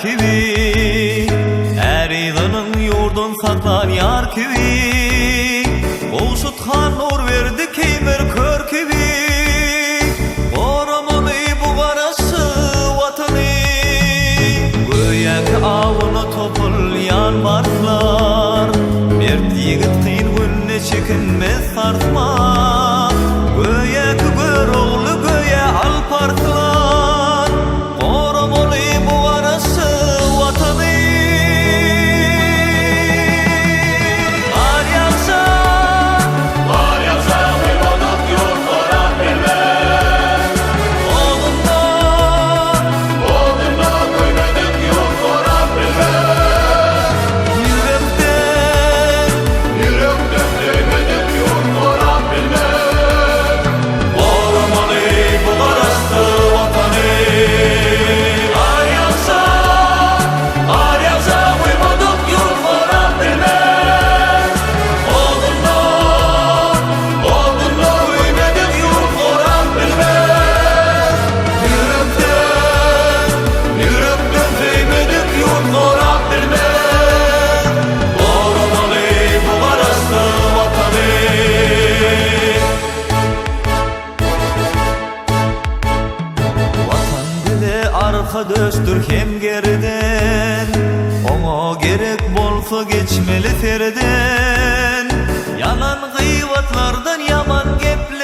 kibi, Erizanın yurdun saklan yar kibi, Oğuşuthan nur verdi kemer kör kibi, Oramalı bu garası vatanı, Göyak avını topullayan barklar, Mert yigit kıyın günne çekinmez sartma, Göyak gör oğlu göye alparklar, Oramalı bu garası vatanı. Arkadaştır hem geriden, Ona gerek bolsa geçmeli terden, Yalan gıyvatlardan yaman gepler